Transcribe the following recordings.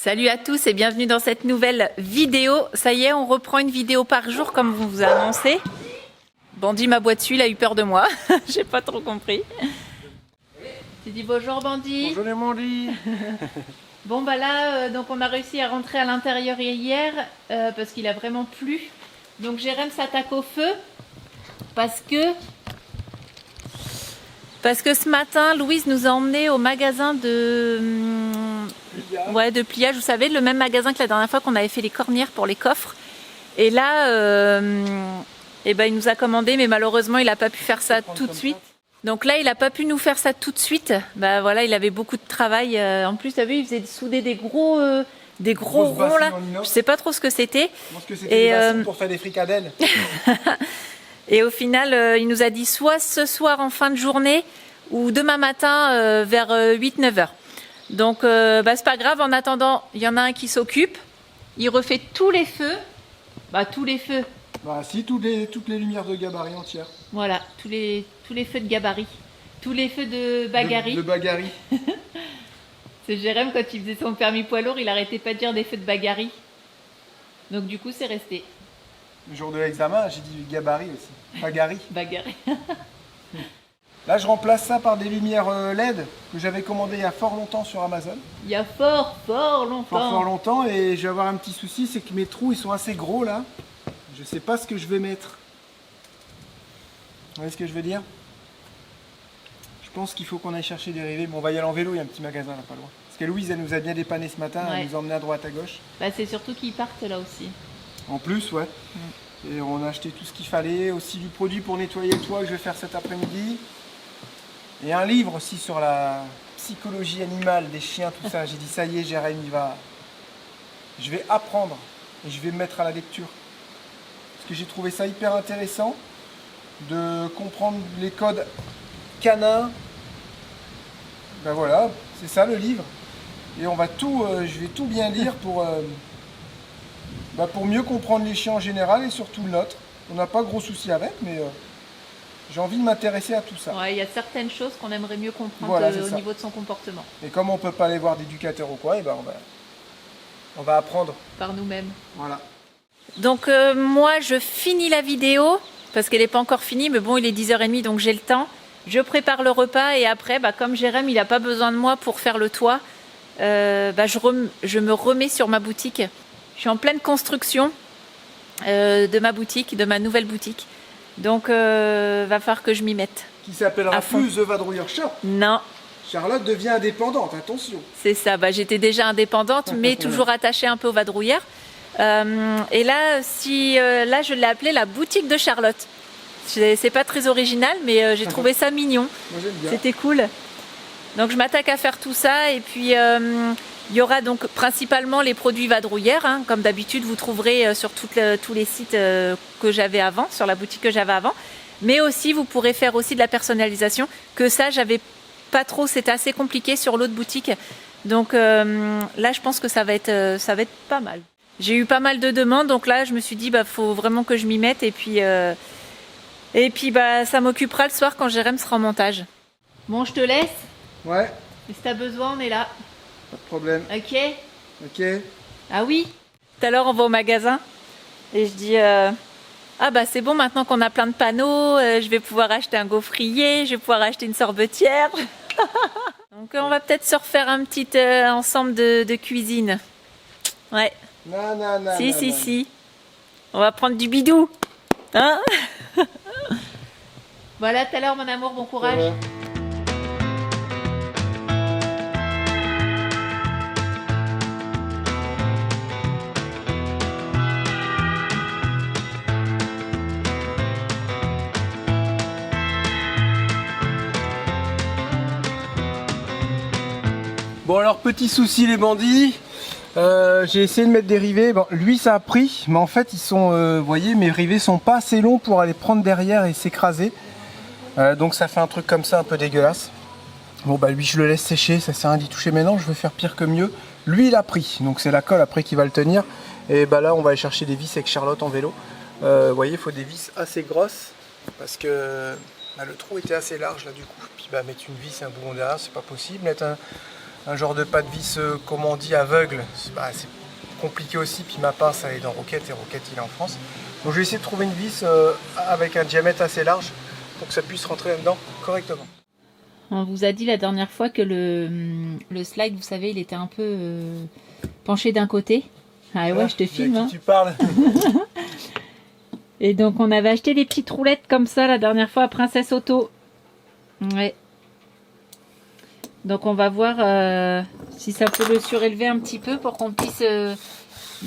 Salut à tous et bienvenue dans cette nouvelle vidéo. Ça y est, on reprend une vidéo par jour comme on vous a annoncé. Bandit m'aboie dessus, il a eu peur de moi. J'ai pas trop compris. Tu dis bonjour Bandit. Bonjour les Bandits. Bon bah là, donc on a réussi à rentrer à l'intérieur hier parce qu'il a vraiment plu. Donc Jérém s'attaque au feu parce que ce matin, Louise nous a emmenés au magasin de pliage. Vous savez, le même magasin que la dernière fois qu'on avait fait les cornières pour les coffres. Et là, il nous a commandé, mais malheureusement, il n'a pas pu faire ça tout de suite. Donc là, il n'a pas pu nous faire ça tout de suite. Bah voilà, il avait beaucoup de travail. En plus, tu as vu, il faisait souder des gros ronds là. Je sais pas trop ce que c'était. Je pense que c'était des bassines pour faire des fricadelles. Et au final, il nous a dit soit ce soir en fin de journée ou demain matin vers 8-9 heures. Donc c'est pas grave, en attendant, il y en a un qui s'occupe. Il refait tous les feux. Tous les feux. Si, toutes les lumières de gabarit entières. Voilà, tous les feux de gabarit. Tous les feux de bagarri. De bagarri. C'est Jérém, quand il faisait son permis poids lourd, il arrêtait pas de dire des feux de bagarri. Donc du coup, c'est resté. Le jour de l'examen, j'ai dit gabarit aussi. Bagarri. Bagarri. Là, je remplace ça par des lumières LED que j'avais commandées il y a fort longtemps sur Amazon. Il y a fort longtemps. Fort longtemps, et je vais avoir un petit souci, c'est que mes trous, ils sont assez gros là. Je sais pas ce que je vais mettre. Vous voyez ce que je veux dire? Je pense qu'il faut qu'on aille chercher des rivets. Bon, on va y aller en vélo, il y a un petit magasin là pas loin. Parce que Louise, elle nous a bien dépanné ce matin, elle nous a emmené à droite à gauche. C'est surtout qu'ils partent là aussi. En plus, ouais. Et on a acheté tout ce qu'il fallait, aussi du produit pour nettoyer le toit que je vais faire cet après-midi. Et un livre aussi sur la psychologie animale des chiens, tout ça. J'ai dit, ça y est, Jérém, je vais apprendre et je vais me mettre à la lecture. Parce que j'ai trouvé ça hyper intéressant de comprendre les codes canins. Ben voilà, c'est ça le livre. Et on va je vais tout bien lire pour mieux comprendre les chiens en général et surtout le nôtre. On n'a pas gros soucis avec, mais j'ai envie de m'intéresser à tout ça. Ouais, il y a certaines choses qu'on aimerait mieux comprendre au niveau de son comportement. Et comme on ne peut pas aller voir d'éducateur ou quoi, on va apprendre. Par nous-mêmes. Voilà. Donc moi, je finis la vidéo, parce qu'elle n'est pas encore finie, mais bon, il est 10h30, donc j'ai le temps. Je prépare le repas et après, comme Jérém, il n'a pas besoin de moi pour faire le toit, je me remets sur ma boutique. Je suis en pleine construction de ma boutique, de ma nouvelle boutique. Donc, va falloir que je m'y mette. Qui s'appellera plus The Vadrouilleur Shop. Non. Charlotte devient indépendante, attention. C'est ça, j'étais déjà indépendante, mais toujours attachée un peu au vadrouilleur. Et là, là, je l'ai appelée la boutique de Charlotte. C'est pas très original, mais j'ai trouvé ça mignon. Moi, j'aime bien. C'était cool. Donc, je m'attaque à faire tout ça. Et puis, il y aura donc principalement les produits vadrouillères. Comme d'habitude, vous trouverez sur tous les sites que j'avais avant, sur la boutique que j'avais avant. Mais aussi, vous pourrez faire aussi de la personnalisation. Que ça, j'avais pas trop. C'était assez compliqué sur l'autre boutique. Donc là, je pense que ça va être pas mal. J'ai eu pas mal de demandes. Donc là, je me suis dit, faut vraiment que je m'y mette. Et puis, ça m'occupera le soir quand Jérém sera en montage. Bon, je te laisse. Ouais. Et si t'as besoin, on est là. Pas de problème. Ok. Ok. Ah oui. Tout à l'heure, on va au magasin et je dis c'est bon, maintenant qu'on a plein de panneaux, je vais pouvoir acheter un gaufrier, je vais pouvoir acheter une sorbetière. Donc on va peut-être se refaire un petit ensemble de cuisine. Ouais. Non. Si. On va prendre du bidou. Hein? Voilà, tout à l'heure, mon amour, bon courage. Ouais. Bon alors petit souci les bandits, j'ai essayé de mettre des rivets, lui ça a pris, mais en fait ils sont, vous voyez mes rivets sont pas assez longs pour aller prendre derrière et s'écraser, donc ça fait un truc comme ça un peu dégueulasse. Bon lui je le laisse sécher, ça sert à rien d'y toucher maintenant, je veux faire pire que mieux. Lui il a pris, donc c'est la colle après qui va le tenir, et là on va aller chercher des vis avec Charlotte en vélo. Vous voyez il faut des vis assez grosses, parce que le trou était assez large là du coup, puis mettre une vis et un boulon derrière c'est pas possible, mettre un genre de pas de vis, comme on dit, aveugle. C'est compliqué aussi, puis ma pince elle est dans Roquette et Roquette il est en France. Donc je vais essayer de trouver une vis avec un diamètre assez large pour que ça puisse rentrer là-dedans correctement. On vous a dit la dernière fois que le slide, vous savez, il était un peu penché d'un côté. Ah ouais, je te filme. À Hein. qui tu parles. Et donc on avait acheté des petites roulettes comme ça la dernière fois à Princesse Auto. Ouais. Donc on va voir si ça peut le surélever un petit peu pour qu'on puisse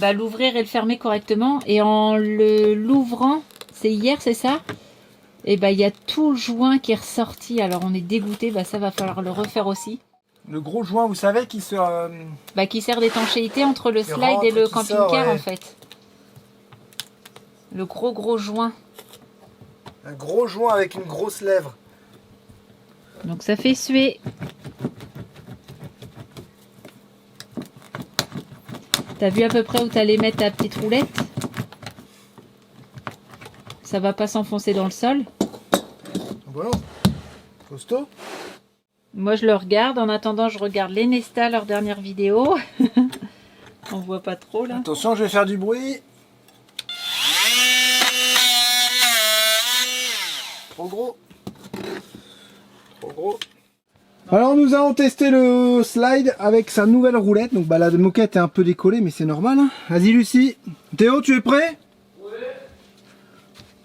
l'ouvrir et le fermer correctement. Et en l'ouvrant, c'est hier, c'est ça? Et il y a tout le joint qui est ressorti. Alors on est dégoûté, ça va falloir le refaire aussi. Le gros joint, vous savez, qui se... qui sert d'étanchéité entre le slide rentre, et le qui camping-car sort, ouais. en fait. Le gros joint. Un gros joint avec une grosse lèvre. Donc ça fait suer. T'as vu à peu près où t'allais mettre ta petite roulette? Ça va pas s'enfoncer dans le sol. Voilà. Costaud. Moi je le regarde. En attendant, je regarde les Nesta, leur dernière vidéo. On voit pas trop là. Attention, je vais faire du bruit. Trop gros. Trop gros. Alors nous allons tester le slide avec sa nouvelle roulette. Donc la moquette est un peu décollée, mais c'est normal. Hein. Vas-y Lucie. Théo, tu es prêt? Oui.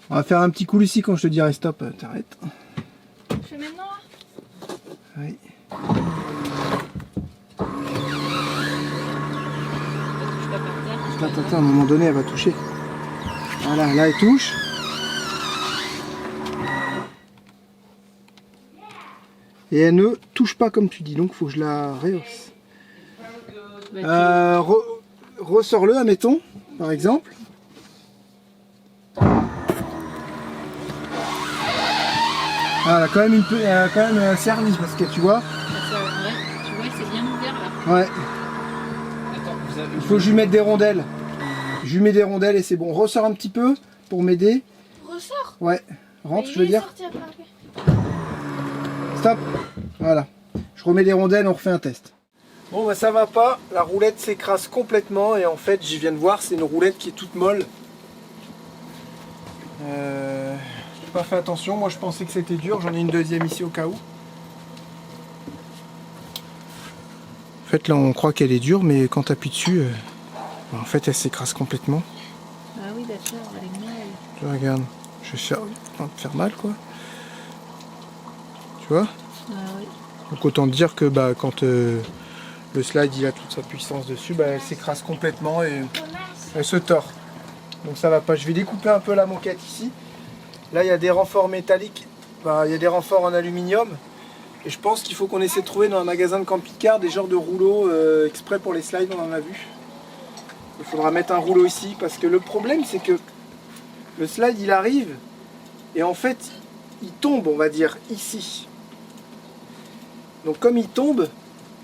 On va faire un petit coup Lucie quand je te dirai stop. T'arrêtes. Je fais maintenant. Oui. Attends, à un moment donné, elle va toucher. Voilà, là, elle touche. Et elle ne touche pas comme tu dis, donc il faut que je la rehausse. Ressors-le, admettons, par exemple. Ah, elle a quand même un service, parce que tu vois. Tu vois, c'est bien ouvert là. Ouais. Il faut que je lui mette des rondelles. Je lui mets des rondelles et c'est bon. Ressors un petit peu pour m'aider. Ressort. Ouais. Rentre, je veux dire. Stop. Voilà. Je remets des rondelles, on refait un test. Bon, ça va pas. La roulette s'écrase complètement et en fait, je viens de voir, c'est une roulette qui est toute molle. J'ai pas fait attention. Moi, je pensais que c'était dur. J'en ai une deuxième ici au cas où. En fait, là, on croit qu'elle est dure, mais quand tu appuies dessus, en fait, elle s'écrase complètement. Ah oui, d'accord, elle est molle. Tu regarde, je vais faire mal, quoi. Tu vois? Ah oui. Donc autant te dire que quand le slide il a toute sa puissance dessus, elle s'écrase complètement et elle se tord. Donc ça va pas. Je vais découper un peu la moquette ici. Là, il y a des renforts métalliques, il y a des renforts en aluminium. Et je pense qu'il faut qu'on essaie de trouver dans un magasin de camping-car des genres de rouleaux exprès pour les slides, on en a vu. Il faudra mettre un rouleau ici parce que le problème c'est que le slide il arrive et en fait il tombe, on va dire, ici. Donc comme il tombe,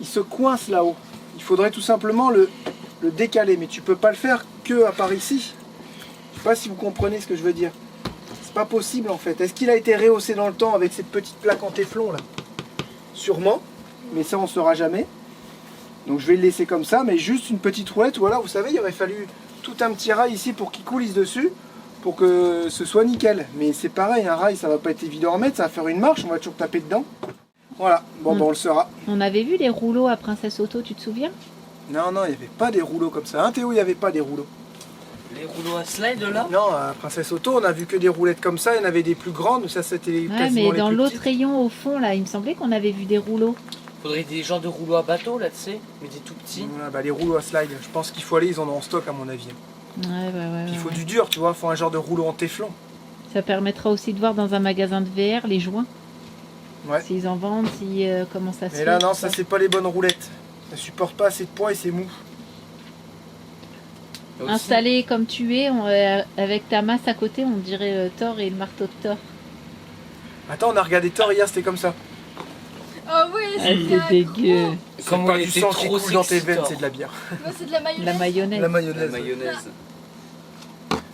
il se coince là-haut. Il faudrait tout simplement le décaler, mais tu peux pas le faire que à part ici. Je sais pas si vous comprenez ce que je veux dire. C'est pas possible en fait. Est-ce qu'il a été rehaussé dans le temps avec cette petite plaque en téflon là? Sûrement, mais ça on saura jamais. Donc je vais le laisser comme ça, mais juste une petite roulette. Voilà, vous savez, il aurait fallu tout un petit rail ici pour qu'il coulisse dessus, pour que ce soit nickel. Mais c'est pareil, un rail ça va pas être évident à mettre, ça va faire une marche, on va toujours taper dedans. Voilà, bon on le saura. On avait vu les rouleaux à Princesse Auto, tu te souviens? Non, il n'y avait pas des rouleaux comme ça. Hein Théo, il n'y avait pas des rouleaux. Les rouleaux à slide là? Non, à Princesse Auto, on a vu que des roulettes comme ça, il y en avait des plus grandes, ça c'était Ouais, quasiment mais les dans plus l'autre petites. rayon au fond, là, il me semblait qu'on avait vu des rouleaux. Faudrait des genres de rouleaux à bateau là, tu sais, mais des tout petits. Ouais, les rouleaux à slide, je pense qu'il faut aller, ils en ont en stock à mon avis. Ouais. Puis il faut du dur, tu vois, il faut un genre de rouleau en téflon. Ça permettra aussi de voir dans un magasin de VR les joints. Ouais. S'ils en vendent, comment ça se fait. Mais là, non, tout ça c'est pas les bonnes roulettes. Ça supporte pas assez de poids et c'est mou. Installé comme tu es, avec ta masse à côté, on dirait Thor et le marteau de Thor. Attends, on a regardé Thor hier, c'était comme ça. Oh oui, C'est dégueu. C'est Comme pas il du était sang qui trop coule dans tes sexy, veines, Thor. c'est de la bière. Moi, c'est de la mayonnaise. La mayonnaise. La mayonnaise. La mayonnaise.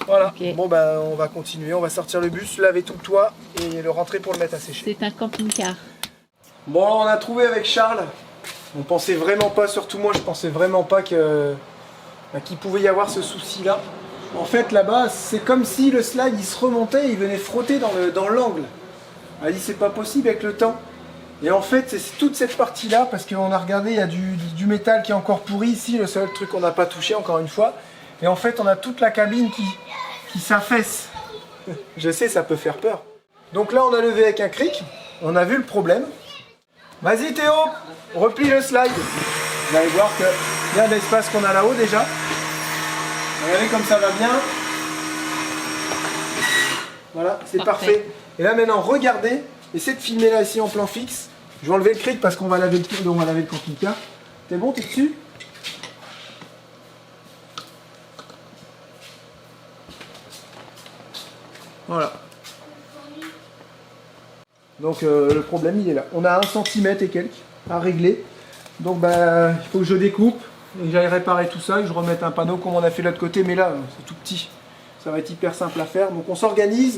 Voilà, Ok. bon on va continuer, on va sortir le bus, laver tout le toit et le rentrer pour le mettre à sécher. C'est un camping-car. Bon, on a trouvé avec Charles On pensait vraiment pas, surtout moi, je pensais vraiment pas que qu'il pouvait y avoir ce souci-là. En fait, là-bas, c'est comme si le slide, il se remontait, il venait frotter dans l'angle. Elle dit, c'est pas possible avec le temps. Et en fait, c'est toute cette partie-là, parce qu'on a regardé, il y a du métal qui est encore pourri ici, le seul truc qu'on n'a pas touché, encore une fois. Et en fait, on a toute la cabine qui s'affaisse. Je sais, ça peut faire peur. Donc là, on a levé avec un cric, on a vu le problème. Vas-y Théo, replie le slide. Vous allez voir que il y a l'espace qu'on a là-haut déjà. Regardez comme ça va bien. Voilà, c'est parfait. Et là maintenant, regardez, essayez de filmer là ici en plan fixe. Je vais enlever le cric parce qu'on va laver le camping-car. T'es bon, t'es dessus? Voilà. Donc le problème il est là. On a 1 cm et quelques à régler. Donc bah, il faut que je découpe et que j'aille réparer tout ça et que je remette un panneau comme on a fait de l'autre côté. Mais là c'est tout petit. Ça va être hyper simple à faire. Donc on s'organise.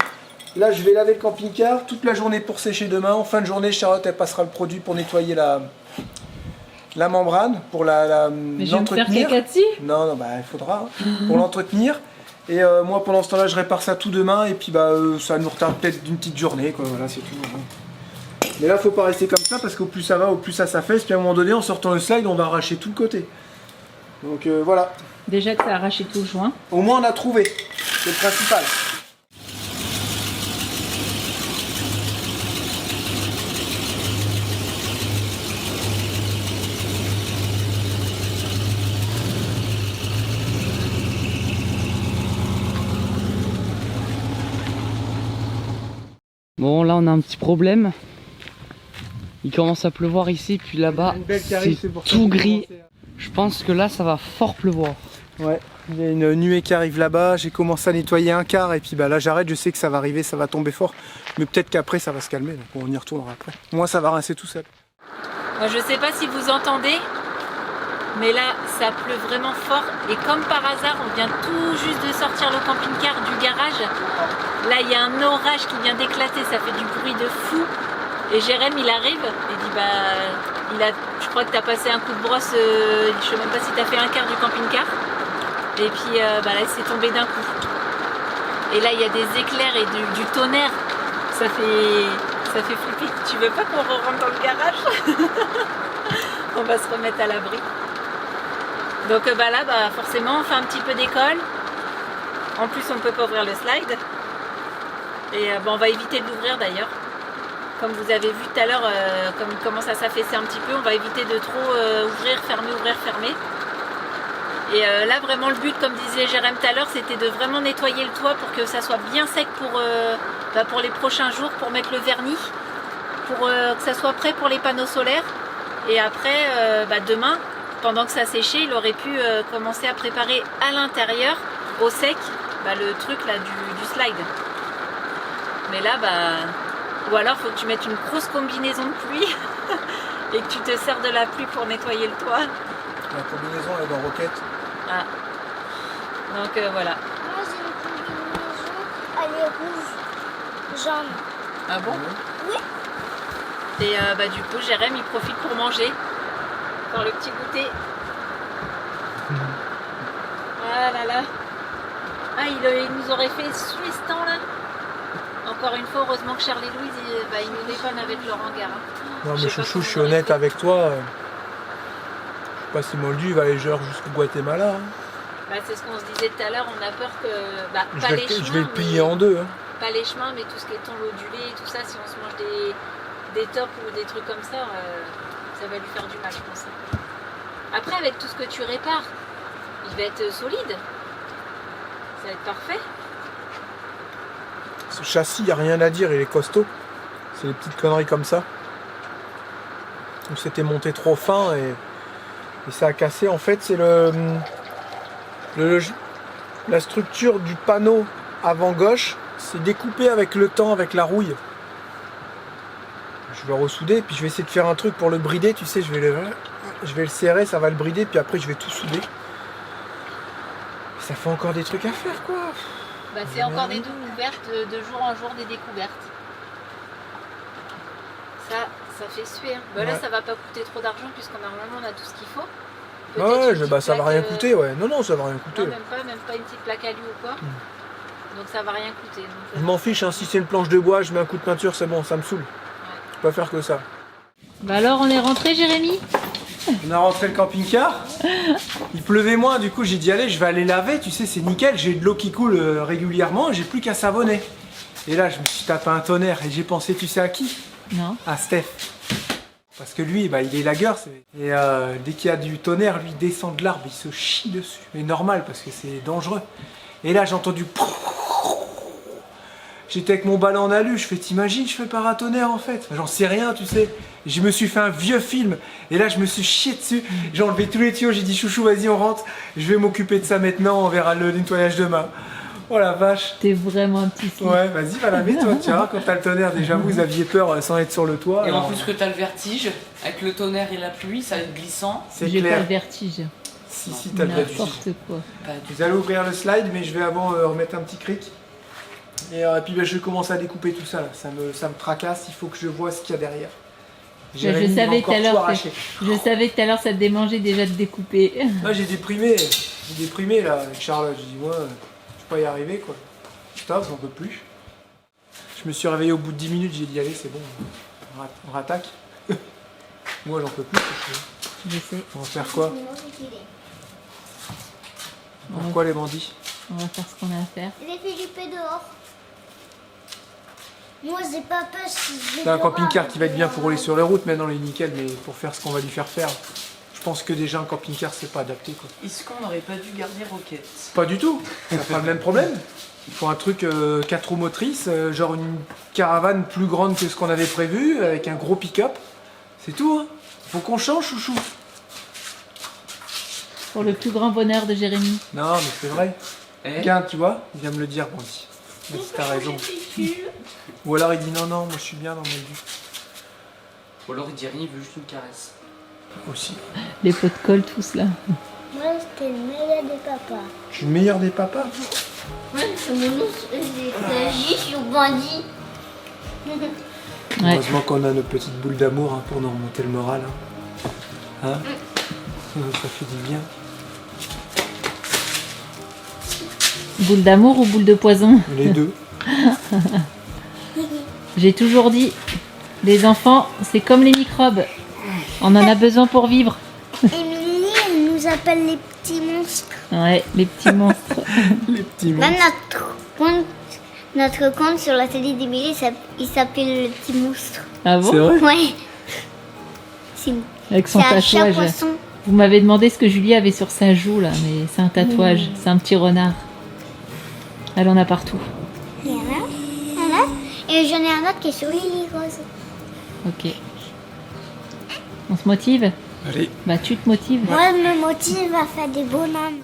Là je vais laver le camping-car toute la journée pour sécher demain. En fin de journée Charlotte elle passera le produit pour nettoyer la membrane. Pour Mais je vais me faire l'entretenir. caca dessus. Non, bah il faudra pour l'entretenir. Et moi pendant ce temps là je répare ça tout demain et puis bah ça nous retarde peut-être d'une petite journée quoi, voilà c'est tout. Mais là faut pas rester comme ça parce qu'au plus ça va, au plus ça s'affaisse, puis à un moment donné en sortant le slide on va arracher tout le côté. Donc voilà. Déjà que ça a arraché tout le joint. Au moins on a trouvé, c'est le principal. Bon, là on a un petit problème. Il commence à pleuvoir ici, puis là-bas c'est tout gris. Je pense que là ça va fort pleuvoir. Ouais, il y a une nuée qui arrive là-bas, j'ai commencé à nettoyer un quart et puis bah là j'arrête, je sais que ça va arriver, ça va tomber fort. Mais peut-être qu'après ça va se calmer, donc on y retournera après. Moi ça va rincer tout seul. Moi, je sais pas si vous entendez, mais là ça pleut vraiment fort et comme par hasard on vient tout juste de sortir le camping-car du garage. Là il y a un orage qui vient d'éclater, ça fait du bruit de fou. Et Jérém il arrive, il dit bah je crois que tu as passé un coup de brosse, je sais même pas si tu as fait un quart du camping-car. Et puis bah là c'est tombé d'un coup. Et là il y a des éclairs et du tonnerre, ça fait flipper. Tu veux pas qu'on rentre dans le garage? On va se remettre à l'abri. Donc bah là bah forcément on fait un petit peu d'école. En plus on peut pas ouvrir le slide. Et bah, on va éviter de l'ouvrir d'ailleurs. Comme vous avez vu tout à l'heure, comme il commence à s'affaisser un petit peu, on va éviter de trop ouvrir, fermer. Et là vraiment le but, comme disait Jérém tout à l'heure, c'était de vraiment nettoyer le toit pour que ça soit bien sec pour les prochains jours, pour mettre le vernis, pour que ça soit prêt pour les panneaux solaires. Et après, demain, pendant que ça séchait, il aurait pu commencer à préparer à l'intérieur, au sec, le truc là du slide. Mais là, ou alors faut que tu mettes une grosse combinaison de pluie et que tu te sers de la pluie pour nettoyer le toit. La combinaison elle est dans Roquette. Ah. Donc voilà. Moi j'ai une combinaison, elle est rouge, jaune. Ah bon? Oui. Et du coup Jérém il profite pour manger. Faire le petit goûter. Ah là là. Ah il nous aurait fait suistant là. Encore une fois, heureusement que Charles et Louise ils nous dépanne avec leur hangar. Non Je mais sais pas chouchou, comment je suis on honnête aurait avec toi. Je sais pas si Moldu il va aller genre jusqu'au Guatemala. Hein. C'est ce qu'on se disait tout à l'heure, on a peur que. Pas les chemins, Je vais le plier en deux. Hein. Pas les chemins, mais tout ce qui est ondulé et tout ça, si on se mange des tops ou des trucs comme ça, ça va lui faire du mal, je pense. Après, avec tout ce que tu répares, il va être solide. Ça va être parfait. Ce châssis, il n'y a rien à dire, il est costaud. C'est des petites conneries comme ça. Où c'était monté trop fin et ça a cassé. En fait, c'est la structure du panneau avant gauche, c'est découpé avec le temps, avec la rouille. Je vais ressouder, puis je vais essayer de faire un truc pour le brider. Tu sais, je vais le serrer, ça va le brider, puis après je vais tout souder. Ça fait encore des trucs à faire, quoi. C'est encore des découvertes, de jour en jour des découvertes. Ça, Ça fait suer. Hein. Bah, là, Ouais. ça va pas coûter trop d'argent puisqu'on normalement on a tout ce qu'il faut. Ouais, Peut-être une bah petite ça va plaque, rien coûter, ouais. Non, ça va rien coûter. Non, même pas une petite plaque à lui ou quoi. Donc ça va rien coûter. Donc, Je m'en fiche, hein, si c'est une planche de bois, je mets un coup de peinture, c'est bon, ça me saoule. Je peux pas faire que ça. Bah alors, on est rentré, Jérémy? On a rentré le camping-car. Il pleuvait moins, du coup j'ai dit allez, je vais aller laver, tu sais, c'est nickel, j'ai de l'eau qui coule régulièrement, j'ai plus qu'à savonner. Et là, je me suis tapé un tonnerre et j'ai pensé, tu sais à qui? Non. À Steph. Parce que lui, bah, il est lagueur. Et dès qu'il y a du tonnerre, lui il descend de l'arbre, il se chie dessus. Mais normal, parce que c'est dangereux. Et là, j'ai entendu... J'étais avec mon ballon en alu, je fais, t'imagines, je fais paratonnerre en fait. J'en sais rien, tu sais. Je me suis fait un vieux film. Et là, je me suis chié dessus. J'ai enlevé tous les tuyaux, j'ai dit, chouchou, vas-y, on rentre. Je vais m'occuper de ça maintenant, on verra le nettoyage demain. Oh la vache. T'es vraiment un petit slip. Ouais, vas-y, va laver toi, tu vois, quand t'as le tonnerre, déjà vous aviez peur sans être sur le toit. Et en alors, plus que t'as le vertige, avec le tonnerre et la pluie, ça va être glissant. c'est J'ai pas clair. le vertige. Si, t'as le vertige. N'importe quoi. Pas du Vous allez ouvrir le slide, mais je vais avant remettre un petit cric. Et puis ben, je vais commencer à découper tout ça, là. Ça me tracasse, il faut que je vois ce qu'il y a derrière. Jérémy, il va savais encore tout à l'heure tout que- arracher. Je savais que tout à l'heure ça te démangeait déjà de découper. Là j'ai déprimé là avec Charlotte, j'ai dit moi je peux pas y arriver quoi. Stop, j'en peux plus. Je me suis réveillé au bout de 10 minutes, j'ai dit allez c'est bon, on rattaque. Moi j'en peux plus. Je sais. On va faire quoi? Pourquoi les bandits? On va faire ce qu'on a à faire. Les Philippins dehors. Moi, j'ai pas peur si je C'est un camping-car qui va être bien pour rouler sur les routes, maintenant il est nickel, mais pour faire ce qu'on va lui faire faire, je pense que déjà un camping-car c'est pas adapté quoi. Est-ce qu'on n'aurait pas dû garder Rocket? Pas du tout, ça fera le même problème. Il faut un truc 4 roues motrices, genre une caravane plus grande que ce qu'on avait prévu, avec un gros pick-up. C'est tout, hein. Faut qu'on change, chouchou. Pour le plus grand bonheur de Jérémy. Non, mais c'est vrai. Eh Regarde, tu vois, il vient me le dire, Brandy. Mais t'as raison. Ou alors il dit non, moi je suis bien dans ma vie. Ou alors il dit rien, il veut juste une caresse. Aussi. Les pots de colle tous là. Moi, c'était le meilleur des papas. Je suis le meilleur des papas. Ouais, c'est mon nom, c'est juste sur Bandit. Ouais. Heureusement qu'on a nos petites boules d'amour hein, pour nous remonter le moral. Hein, ça fait du bien. Boule d'amour ou boule de poison? Les deux. J'ai toujours dit, les enfants, c'est comme les microbes. On en a besoin pour vivre. Émilie, elle nous appelle les petits monstres. Ouais, les petits monstres. Les petits mots. Même notre compte sur la télé d'Émilie, il s'appelle le petit monstre. Ah C'est bon? vrai? Ouais. C'est Avec son un chat tatouage. poisson. Vous m'avez demandé ce que Julie avait sur sa joue là, mais c'est un tatouage, c'est un petit renard. Elle en a partout. Il y en a. Et j'en ai un autre qui est sur Lily Rose. Ok. On se motive? Allez. Bah tu te motives. Moi, elle me motive à faire des bonhommes.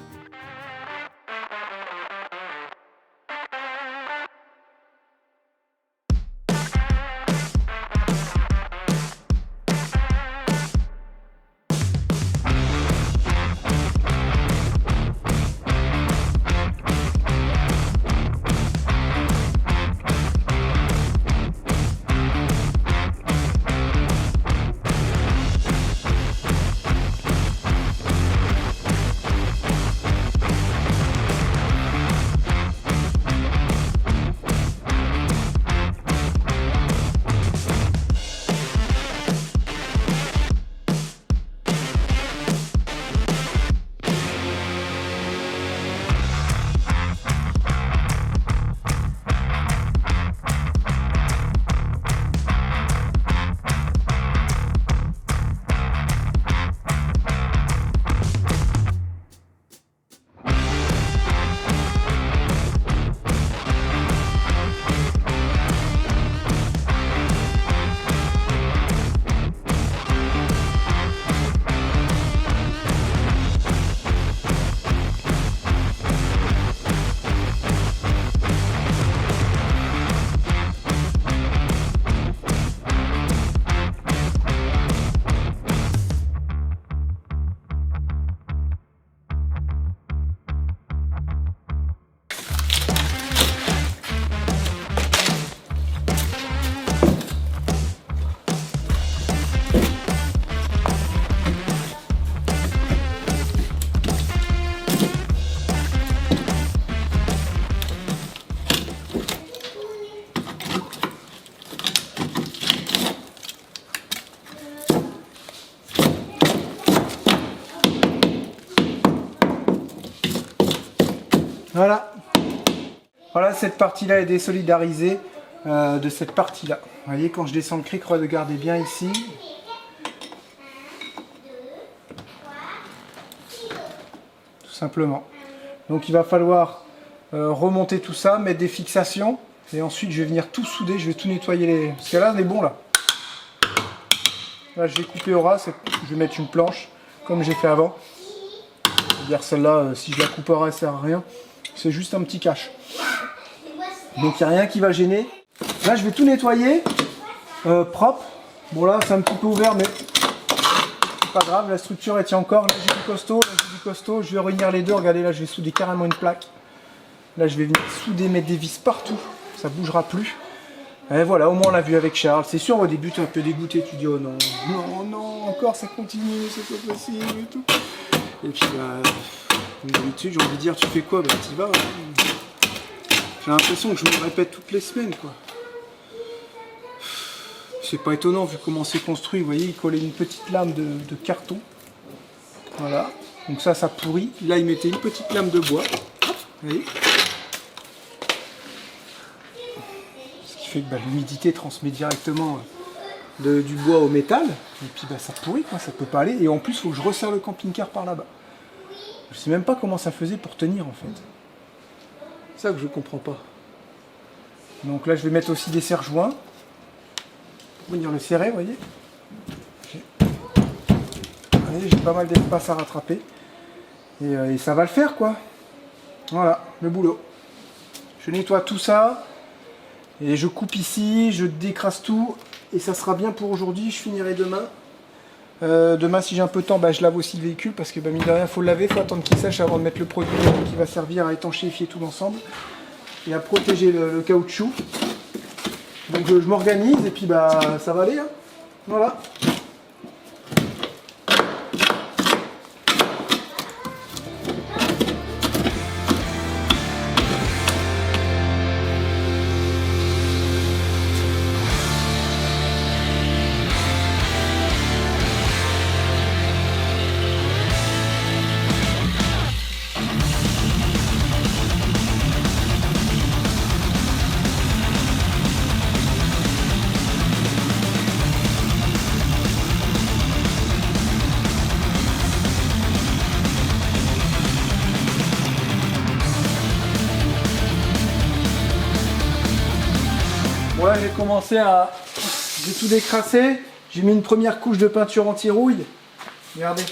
Voilà. Voilà, cette partie-là est désolidarisée de cette partie-là. Vous voyez, quand je descends le cric, regardez bien ici. Tout simplement. Donc il va falloir remonter tout ça, mettre des fixations. Et ensuite, je vais venir tout souder, je vais tout nettoyer. Parce que là, on est bon là. Là, je vais couper au ras, je vais mettre une planche, comme j'ai fait avant. C'est-à-dire celle-là, si je la coupe au ras, ça sert à rien. C'est juste un petit cache. Donc, il n'y a rien qui va gêner. Là, je vais tout nettoyer, propre. Bon, là, c'est un petit peu ouvert, mais c'est pas grave. La structure, elle tient encore. Là, j'ai du costaud, là, j'ai du costaud. Je vais réunir les deux. Regardez, là, je vais souder carrément une plaque. Là, je vais venir souder, mettre des vis partout. Ça bougera plus. Et voilà, au moins on l'a vu avec Charles. C'est sûr, au début, tu es un peu dégoûté. Tu dis, oh non, non, non, encore ça continue, c'est pas possible et tout. Et puis, comme d'habitude, j'ai envie de dire, tu fais quoi? Bah, t'y vas. J'ai l'impression que je me répète toutes les semaines, quoi. C'est pas étonnant, vu comment c'est construit. Vous voyez, il collait une petite lame de carton. Voilà. Donc ça pourrit. Là, il mettait une petite lame de bois. Vous voyez? Que l'humidité transmet directement du bois au métal, et puis ça pourrit, quoi, ça peut pas aller, et en plus il faut que je resserre le camping-car par là-bas. Je sais même pas comment ça faisait pour tenir en fait. C'est ça que je comprends pas. Donc là je vais mettre aussi des serre-joints pour venir le serrer, vous voyez. J'ai pas mal d'espace à rattraper, et ça va le faire, quoi. Voilà le boulot. Je nettoie tout ça. Et je coupe ici, je décrasse tout, et ça sera bien pour aujourd'hui. Je finirai demain. Demain, si j'ai un peu de temps, je lave aussi le véhicule, parce que mine de rien, il faut le laver, il faut attendre qu'il sèche avant de mettre le produit qui va servir à étanchéifier tout l'ensemble et à protéger le caoutchouc. Donc je m'organise, et puis ça va aller, hein. Voilà. Bon là j'ai commencé à... J'ai tout décrassé. J'ai mis une première couche de peinture anti-rouille. Regardez.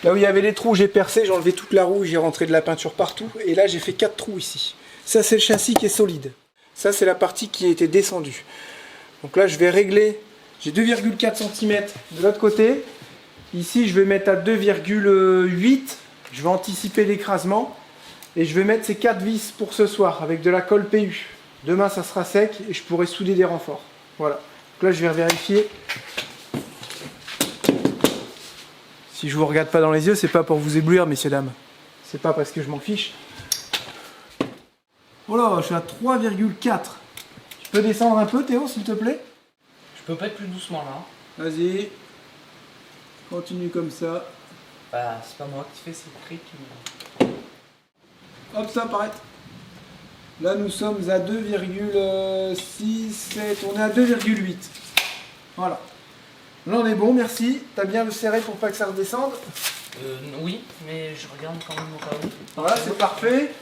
Là où il y avait les trous, j'ai percé, j'ai enlevé toute la rouille, j'ai rentré de la peinture partout. Et là j'ai fait 4 trous ici. Ça c'est le châssis qui est solide. Ça c'est la partie qui a été descendue. Donc là je vais régler. J'ai 2,4 cm de l'autre côté. Ici je vais mettre à 2,8. Je vais anticiper l'écrasement. Et je vais mettre ces 4 vis pour ce soir avec de la colle PU. Demain ça sera sec et je pourrai souder des renforts. Voilà. Donc là je vais vérifier. Si je vous regarde pas dans les yeux, c'est pas pour vous éblouir, messieurs dames. C'est pas parce que je m'en fiche. Oh là, je suis à 3,4. Tu peux descendre un peu, Théo, s'il te plaît? Je peux pas être plus doucement là. Vas-y. Continue comme ça. Bah, c'est pas moi qui fais, c'est le cric. Hop, ça paraît. Là, nous sommes à 2,67. On est à 2,8. Voilà. Là, on est bon, merci. T'as bien le serré pour pas que ça redescende? Oui, mais je regarde quand même au cas où. Voilà, c'est parfait.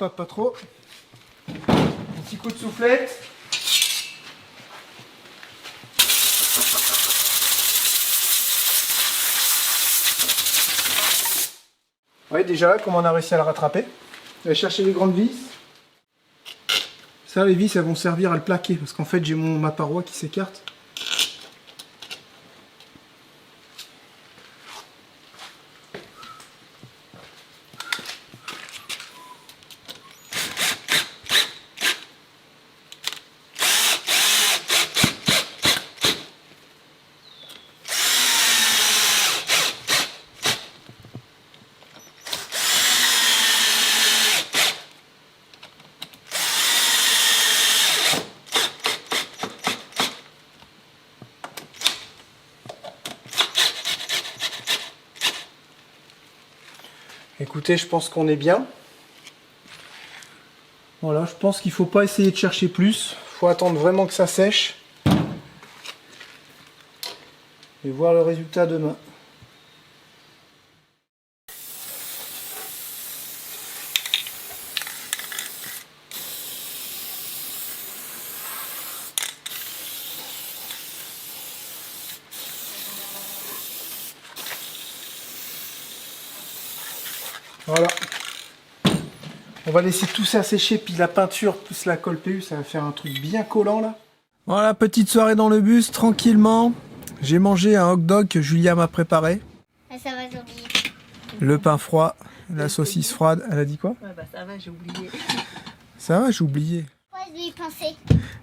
Hop, pas trop. Un petit coup de soufflette. Ouais, déjà là, comme on a réussi à le rattraper. Je vais chercher les grandes vis. Ça, les vis, elles vont servir à le plaquer, parce qu'en fait, j'ai ma paroi qui s'écarte. Écoutez, je pense qu'on est bien. Voilà, je pense qu'il faut pas essayer de chercher plus. Faut attendre vraiment que ça sèche. Et voir le résultat demain. Voilà. On va laisser tout ça sécher, puis la peinture plus la colle PU, ça va faire un truc bien collant là. Voilà, petite soirée dans le bus, tranquillement. J'ai mangé un hot dog que Julia m'a préparé. Ça va, j'ai oublié. Le pain froid, la saucisse froide. Elle a dit quoi? Ouais, bah ça va, j'ai oublié. Ça va, j'ai oublié. Ouais, je vais y penser.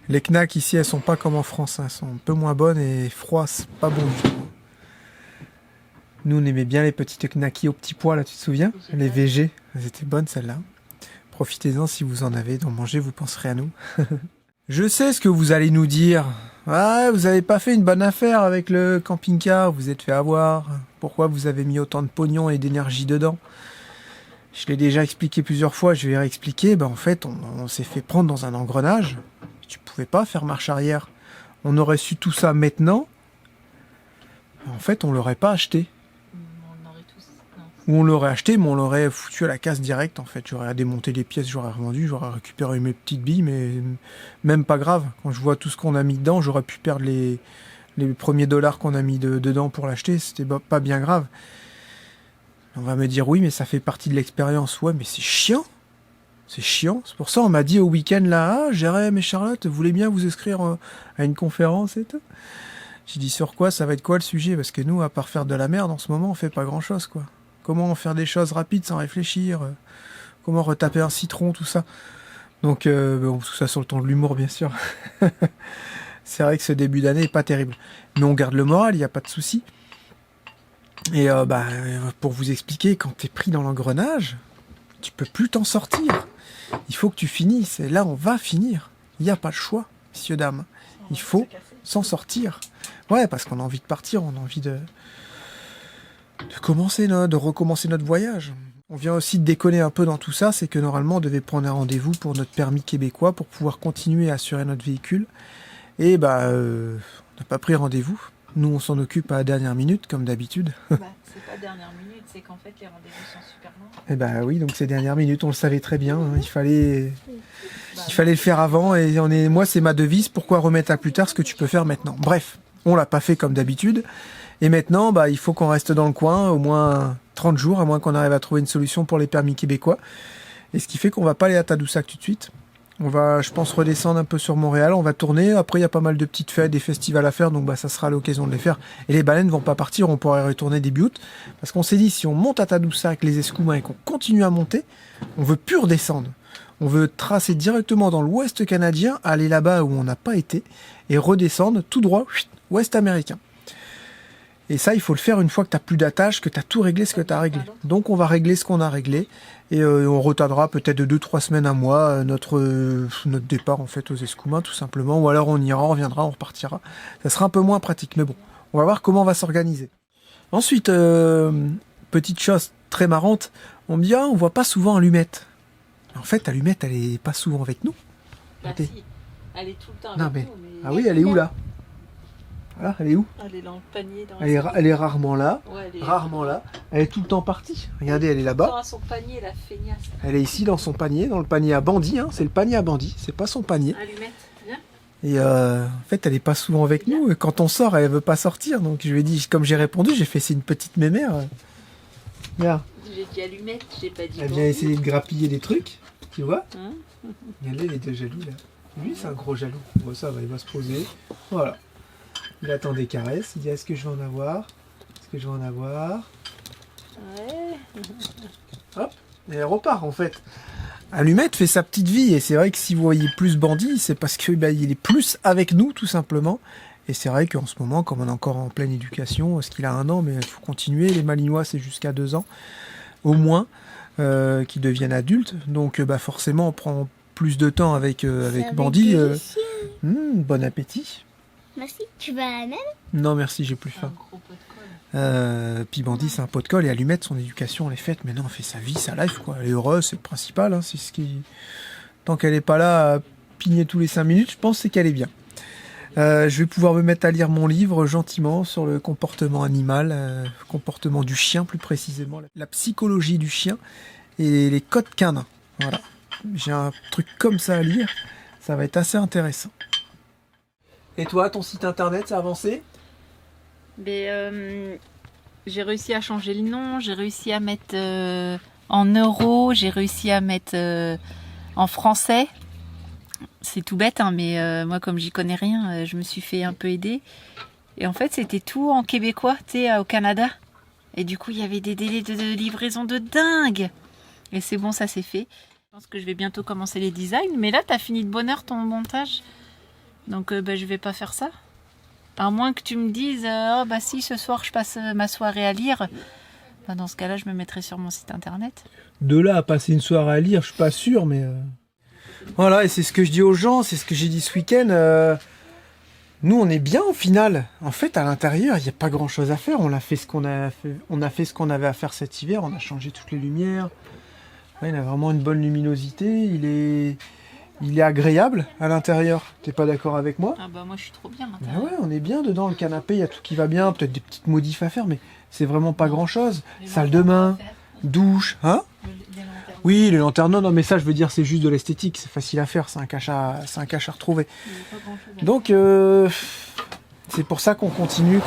Les knacks ici, elles sont pas comme en France, hein. Elles sont un peu moins bonnes et froid, c'est pas bon du tout. Nous, on aimait bien les petites knackis au petit pois, là, tu te souviens? Les VG, elles étaient bonnes celles-là. Profitez-en si vous en avez, d'en manger, vous penserez à nous. Je sais ce que vous allez nous dire. Ah, vous avez pas fait une bonne affaire avec le camping-car, vous êtes fait avoir. Pourquoi vous avez mis autant de pognon et d'énergie dedans? Je l'ai déjà expliqué plusieurs fois, je vais réexpliquer. Ben, en fait, on s'est fait prendre dans un engrenage. Tu pouvais pas faire marche arrière. On aurait su tout ça maintenant. En fait, on l'aurait pas acheté. On aurait tous. Non. Ou on l'aurait acheté, mais on l'aurait foutu à la casse directe. En fait, j'aurais démonté les pièces, j'aurais revendu, j'aurais récupéré mes petites billes, mais même pas grave. Quand je vois tout ce qu'on a mis dedans, j'aurais pu perdre les premiers dollars qu'on a mis dedans pour l'acheter. C'était pas bien grave. On va me dire oui, mais ça fait partie de l'expérience. Ouais, mais c'est chiant. C'est chiant. C'est pour ça on m'a dit au week-end là, ah, Jérém et Charlotte, vous voulez bien vous inscrire à une conférence et tout. J'ai dit sur quoi, ça va être quoi le sujet? Parce que nous, à part faire de la merde en ce moment, on fait pas grand-chose quoi. Comment faire des choses rapides sans réfléchir, comment retaper un citron, tout ça. Donc bon, tout ça sur le ton de l'humour bien sûr. C'est vrai que ce début d'année est pas terrible. Mais on garde le moral, il n'y a pas de souci. Et pour vous expliquer, quand t'es pris dans l'engrenage, tu peux plus t'en sortir. Il faut que tu finisses. Et là, on va finir. Il n'y a pas le choix, messieurs, dames. Il faut s'en sortir. Ouais, parce qu'on a envie de partir, on a envie de recommencer notre voyage. On vient aussi de déconner un peu dans tout ça, c'est que normalement, on devait prendre un rendez-vous pour notre permis québécois pour pouvoir continuer à assurer notre véhicule. Et on n'a pas pris rendez-vous. Nous, on s'en occupe à la dernière minute, comme d'habitude. Bah, c'est pas dernière minute, c'est qu'en fait, les rendez-vous sont super longs. Eh ben oui, donc c'est dernière minute, on le savait très bien. Hein, il fallait le faire avant. Et moi, c'est ma devise. Pourquoi remettre à plus tard ce que tu peux faire maintenant? Bref, on l'a pas fait comme d'habitude. Et maintenant, il faut qu'on reste dans le coin au moins 30 jours, à moins qu'on arrive à trouver une solution pour les permis québécois. Et ce qui fait qu'on va pas aller à Tadoussac tout de suite. On va, je pense, redescendre un peu sur Montréal. On va tourner. Après, il y a pas mal de petites fêtes, des festivals à faire. Donc, ça sera l'occasion de les faire. Et les baleines vont pas partir. On pourra y retourner début août. Parce qu'on s'est dit, si on monte à Tadoussac, les Escoumins, et qu'on continue à monter, on veut plus redescendre. On veut tracer directement dans l'ouest canadien, aller là-bas où on n'a pas été, et redescendre tout droit, ouest américain. Et ça, il faut le faire une fois que tu n'as plus d'attache, que tu as tout réglé ce que tu as réglé. Donc, on va régler ce qu'on a réglé. Et on retardera peut-être de 2-3 semaines, un mois, notre départ en fait aux Escoumins, tout simplement. Ou alors on ira, on reviendra, on repartira. Ça sera un peu moins pratique, mais bon. On va voir comment on va s'organiser. Ensuite, petite chose très marrante, on me dit, on voit pas souvent Allumette. En fait, Allumette, elle est pas souvent avec nous. Bah si, elle est tout le temps Non, avec mais... nous. Ah oui, elle est où là? Voilà, elle est où? Elle est dans le panier. Dans elle est rarement là. Ouais, elle est rarement là. Elle est tout le temps partie. Regardez, elle est là-bas. dans son panier, la feignasse. Elle est ici dans son panier, dans le panier à bandit. Hein. C'est le panier à bandit, c'est pas son panier. Allumette, viens. Et en fait, elle est pas souvent avec nous. Et quand on sort, elle veut pas sortir. Donc je lui ai dit, comme j'ai répondu, j'ai fait c'est une petite mémère. Regarde. J'ai dit allumette, j'ai pas dit. Elle vient essayer de grappiller des trucs. Tu vois? Hein? Regardez les deux jaloux là. Lui, c'est un gros jaloux. Bon, ça va, il va se poser. Voilà. Il attend des caresses. Il dit, est-ce que je vais en avoir? Est-ce que je vais en avoir? Ouais. Hop. Et elle repart en fait. Allumette fait sa petite vie. Et c'est vrai que si vous voyez plus bandit, c'est parce que il est plus avec nous tout simplement. Et c'est vrai qu'en ce moment, comme on est encore en pleine éducation, parce qu'il a 1 an, mais il faut continuer. Les Malinois, c'est jusqu'à 2 ans. Au moins, qu'ils deviennent adultes. Donc forcément, on prend plus de temps avec Bandit. Bon appétit. Merci. Tu veux la même? Non merci, j'ai plus Un faim. gros pot de colle. Puis Bandit, c'est un pot de colle et Allumette, son éducation, elle est faite. Maintenant, elle fait sa vie, sa life, quoi. Elle est heureuse, c'est le principal. Hein, c'est ce qui... Tant qu'elle n'est pas là à pigner tous les 5 minutes, je pense c'est qu'elle est bien. Je vais pouvoir me mettre à lire mon livre gentiment sur le comportement animal, comportement du chien plus précisément, la psychologie du chien et les codes canins. Voilà. J'ai un truc comme ça à lire, ça va être assez intéressant. Et toi, ton site internet, ça a avancé ? J'ai réussi à changer le nom, j'ai réussi à mettre en euros, j'ai réussi à mettre en français. C'est tout bête, hein, mais moi, comme j'y connais rien, je me suis fait un peu aider. Et en fait, c'était tout en québécois, tu sais, au Canada. Et du coup, il y avait des délais de livraison de dingue. Et c'est bon, ça c'est fait. Je pense que je vais bientôt commencer les designs. Mais là, t'as fini de bonne heure ton montage. Donc, je vais pas faire ça. À moins que tu me dises, oh bah si, ce soir, je passe ma soirée à lire. Bah, dans ce cas-là, je me mettrai sur mon site internet. De là à passer une soirée à lire, je suis pas sûr, mais... Voilà, et c'est ce que je dis aux gens, c'est ce que j'ai dit ce week-end. Nous, on est bien au final. En fait, à l'intérieur, il n'y a pas grand-chose à faire. On a fait ce qu'on avait à faire cet hiver. On a changé toutes les lumières. Là, il a vraiment une bonne luminosité. Il est agréable à l'intérieur. T'es pas d'accord avec moi ? Ah bah moi, je suis trop bien. Ben ouais, on est bien dedans. Le canapé, il y a tout qui va bien. Peut-être des petites modifs à faire, mais c'est vraiment pas grand-chose. Salle de bain, douche, hein ? Oui, les lanternes, non, mais ça, je veux dire, c'est juste de l'esthétique, c'est facile à faire, c'est un cache à retrouver. Donc, c'est pour ça qu'on continue,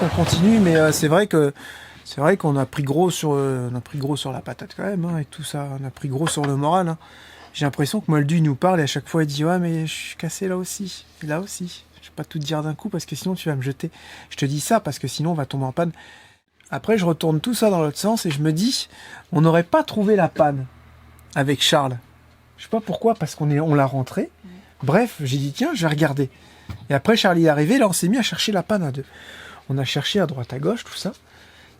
mais c'est vrai qu'on a pris gros sur la patate quand même, hein, et tout ça, on a pris gros sur le moral. Hein. J'ai l'impression que Moldu, il nous parle et à chaque fois, il dit, ouais, mais je suis cassé là aussi, et là aussi. Je vais pas tout te dire d'un coup parce que sinon, tu vas me jeter. Je te dis ça parce que sinon, on va tomber en panne. Après, je retourne tout ça dans l'autre sens et je me dis, on n'aurait pas trouvé la panne avec Charles. Je sais pas pourquoi, parce on l'a rentré. Bref, j'ai dit tiens, je vais regarder. Et après Charlie est arrivé, là on s'est mis à chercher la panne à deux. On a cherché à droite à gauche, tout ça.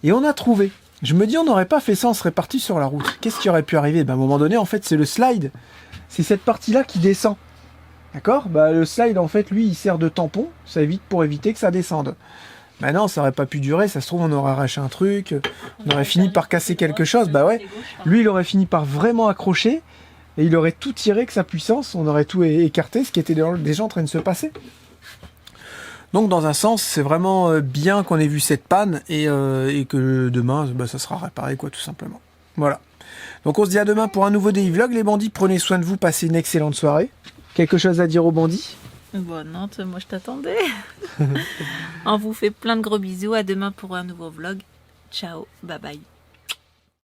Et on a trouvé. Je me dis on n'aurait pas fait ça, on serait parti sur la route. Qu'est-ce qui aurait pu arriver ? À un moment donné, en fait, c'est le slide. C'est cette partie-là qui descend. D'accord ? Le slide, en fait, lui, il sert de tampon. Ça évite pour éviter que ça descende. Non, ça aurait pas pu durer, ça se trouve on aurait arraché un truc, on aurait fini par casser quelque chose, bah ouais. Lui il aurait fini par vraiment accrocher, et il aurait tout tiré avec sa puissance, on aurait tout écarté, ce qui était déjà en train de se passer. Donc dans un sens, c'est vraiment bien qu'on ait vu cette panne, et que demain, ça sera réparé quoi, tout simplement. Voilà. Donc on se dit à demain pour un nouveau Daily Vlog, les bandits, prenez soin de vous, passez une excellente soirée. Quelque chose à dire aux bandits ? Bon, non, moi je t'attendais. On vous fait plein de gros bisous. À demain pour un nouveau vlog. Ciao, bye bye.